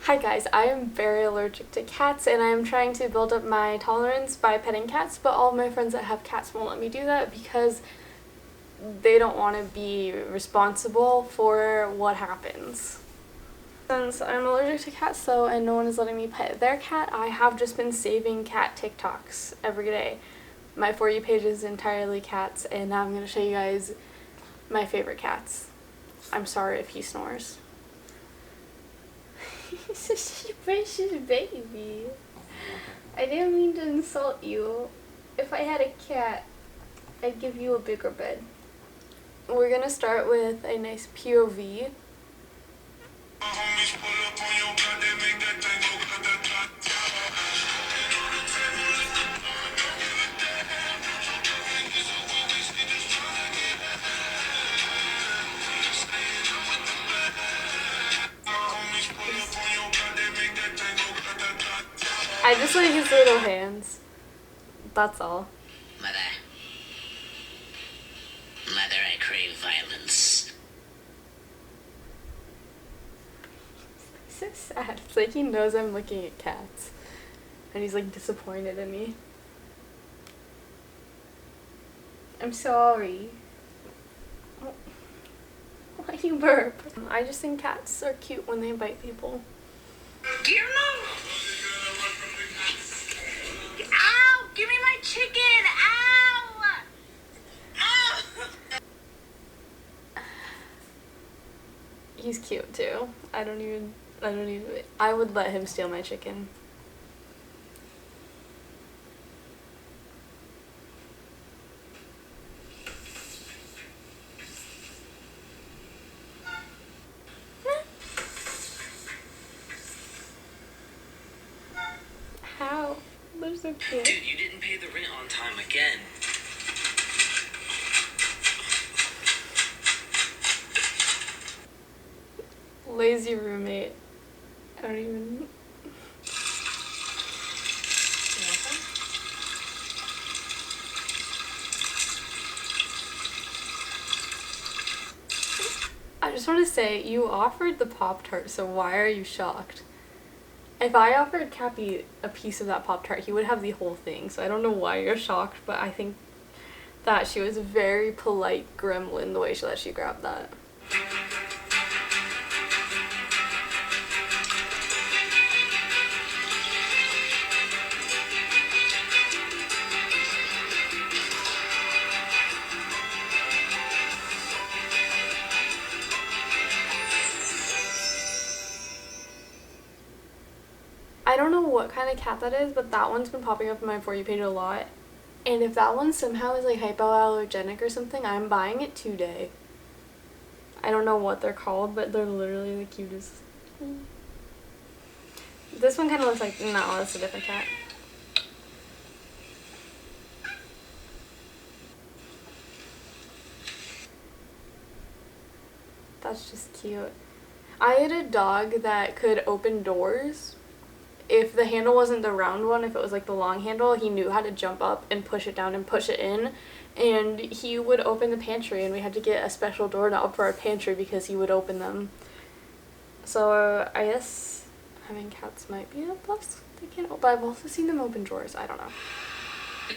Hi guys, I am very allergic to cats and I am trying to build up my tolerance by petting cats, but all of my friends that have cats won't let me do that because they don't want to be responsible for what happens. Since I'm allergic to cats though and no one is letting me pet their cat, I have just been saving cat TikToks every day. My For You page is entirely cats and now I'm going to show you guys my favorite cats. I'm sorry if he snores. He's such a precious baby. I didn't mean to insult you. If I had a cat, I'd give you a bigger bed. We're gonna start with a nice POV. I just like his little hands. That's all. Mother, I crave violence. So sad. It's like he knows I'm looking at cats. And he's like disappointed in me. I'm sorry. Why you burp? I just think cats are cute when they bite people. Ow! Give me my chicken! Ow! He's cute too. I would let him steal my chicken. How? They're so cute. Dude, you didn't pay the rent on time again. Lazy roommate. I don't even... I just want to say, you offered the Pop-Tart, so why are you shocked? If I offered Cappy a piece of that Pop-Tart, he would have the whole thing, so I don't know why you're shocked, but I think that she was a very polite gremlin the way she grabbed that. I don't know what kind of cat that is, but that one's been popping up in my For You page a lot. And if that one somehow is like hypoallergenic or something, I'm buying it today. I don't know what they're called, but they're literally the cutest. This one kind of looks like, no, that's a different cat. That's just cute. I had a dog that could open doors. If the handle wasn't the round one, if it was like the long handle, he knew how to jump up and push it down and push it in. And he would open the pantry and we had to get a special doorknob for our pantry because he would open them. So I guess having cats might be a plus. They can't open, but I've also seen them open drawers. I don't know.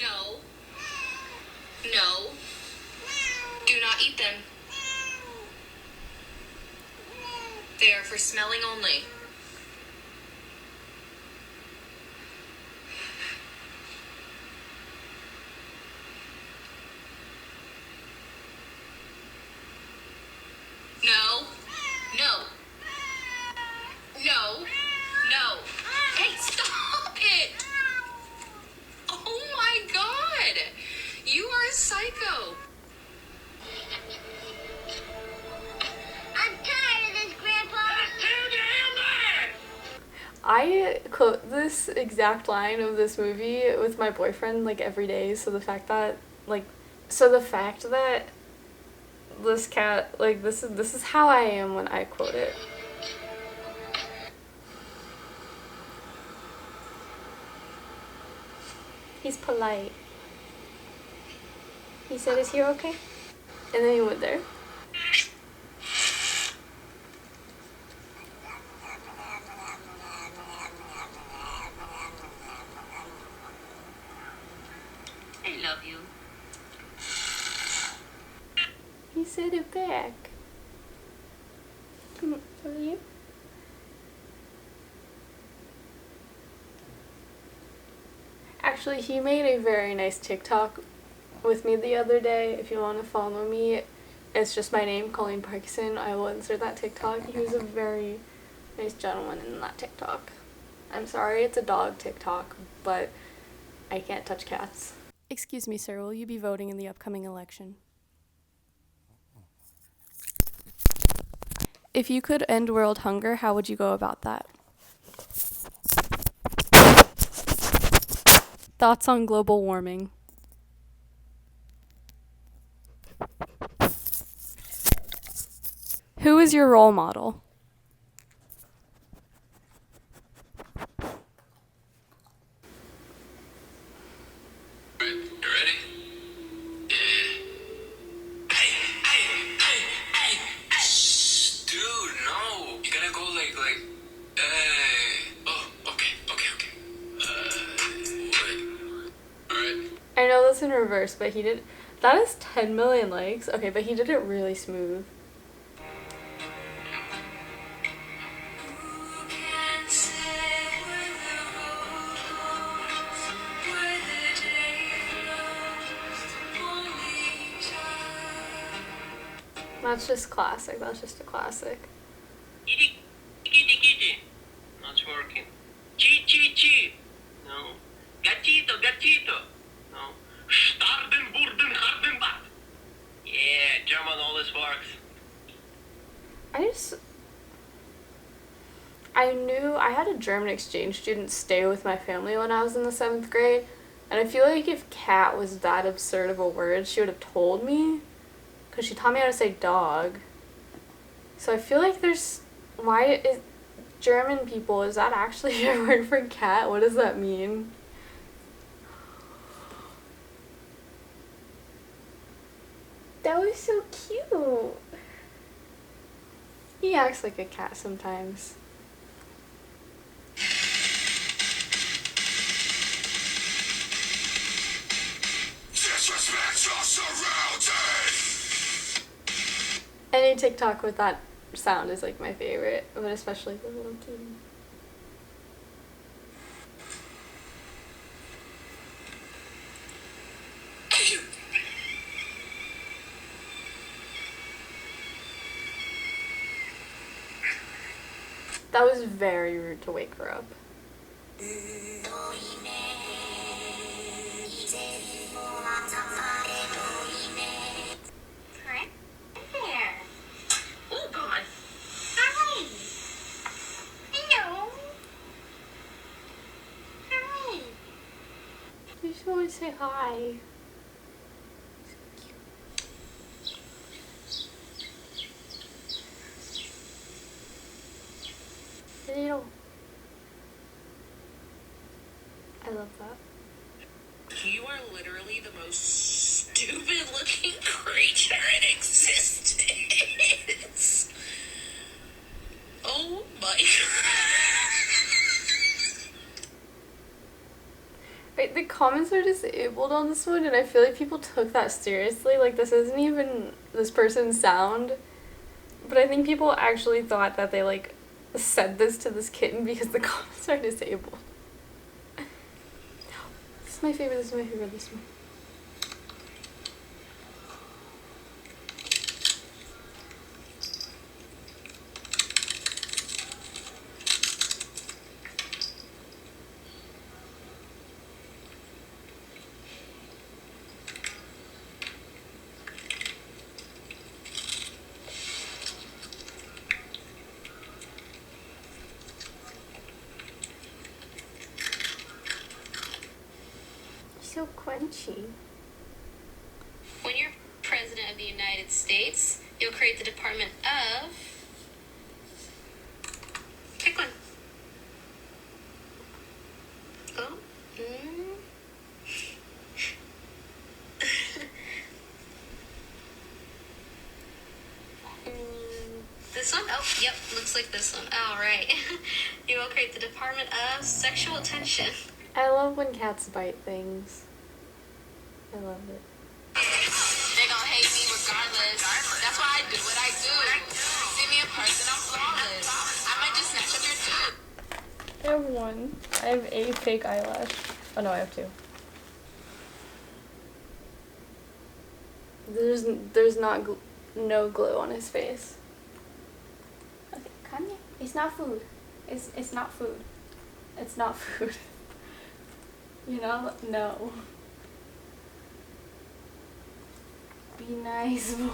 No. No. Do not eat them. They are for smelling only. No. No. No. No. Hey, stop it! Oh my god! You are a psycho! I'm tired of this, Grandpa! That's too damn bad! I quote this exact line of this movie with my boyfriend like every day, so the fact that this cat, like, this is how I am when I quote it. He's polite. He said, "Is he okay?" And then he went there. love you. He said it back. For you? Actually, he made a very nice TikTok with me the other day. If you want to follow me, it's just my name, Colleen Parkinson. I will insert that TikTok. He was a very nice gentleman in that TikTok. I'm sorry, it's a dog TikTok, but I can't touch cats. Excuse me, sir, will you be voting in the upcoming election? If you could end world hunger, how would you go about that? Thoughts on global warming? Who is your role model? I know that's in reverse, but he did. That is 10 million likes. Okay, but he did it really smooth. That's just classic. That's just a classic. Kitty, kitty, kitty. Not working. Chi, chi, chi. No. Gatito, gatito. No. Starden, burden, harden, bat. Yeah, German always works. I knew I had a German exchange student stay with my family when I was in the 7th grade, and I feel like if cat was that absurd of a word, she would have told me, because she taught me how to say dog. So I feel like why is German people, is that actually a word for cat? What does that mean? That was so cute. He acts like a cat sometimes. Any TikTok with that sound is like my favorite, but especially the little kitty. That was very rude to wake her up. Oh, God. Hi. Hello. Hi. You just want to say hi. Little. I love that. You are literally the most stupid looking creature in existence. Oh my Wait, the comments are disabled on this one, and I feel like people took that seriously. Like, this isn't even this person's sound. But I think people actually thought that they, like, said this to this kitten because the comments are disabled. This is my favorite, this is my favorite, this one. So crunchy. When you're president of the United States, you'll create the Department of... Pick one. Oh. This one? Oh, yep, looks like this one. All right. You will create the Department of Sexual Attention. I love when cats bite things. I love it. They gon' hate me regardless. That's why I do what I do. See me in person, I'm flawless. I might just snatch up your dude. I have one. I have a fake eyelash. Oh no, I have two. There's no glue on his face. Okay, Kanye. It's not food. It's not food. It's not food. You know? No. Be nice, boy.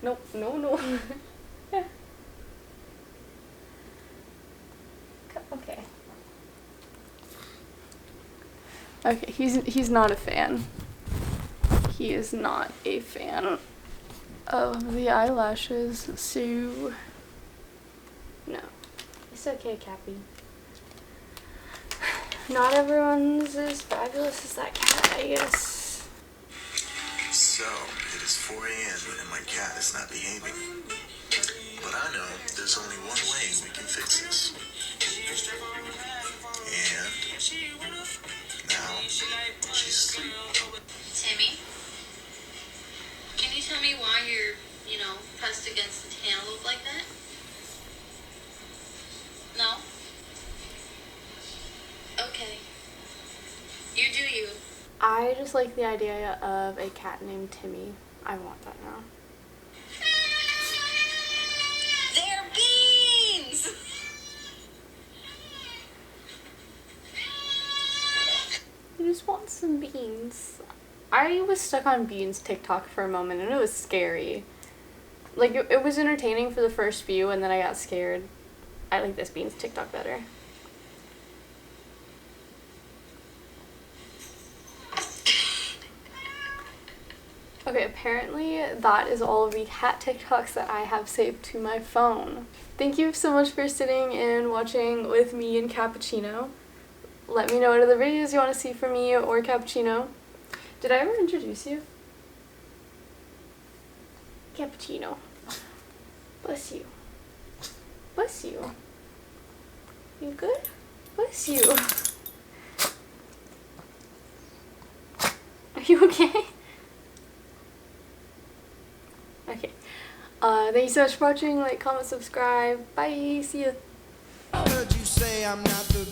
Nope, no. Okay. Okay, he's not a fan. He is not a fan of the eyelashes, so no. It's okay, Cappy. Not everyone's as fabulous as that cat, I guess. So, it is 4 a.m. and my cat is not behaving. But I know there's only one way we can fix this. And now she's asleep. Timmy, can you tell me why you're, pressed against the cantaloupe like that? No? Okay. You do you. I just like the idea of a cat named Timmy. I want that now. They're beans! I just want some beans. I was stuck on beans TikTok for a moment and it was scary. Like, it was entertaining for the first few and then I got scared. I like this beans TikTok better. Okay, apparently that is all of the cat TikToks that I have saved to my phone. Thank you so much for sitting and watching with me and Cappuccino. Let me know what other videos you want to see from me or Cappuccino. Did I ever introduce you? Cappuccino. Bless you. Bless you. You good? Bless you. Are you okay? Okay. Thank you so much for watching. Like, comment, subscribe. Bye. See ya. Heard you say I'm not the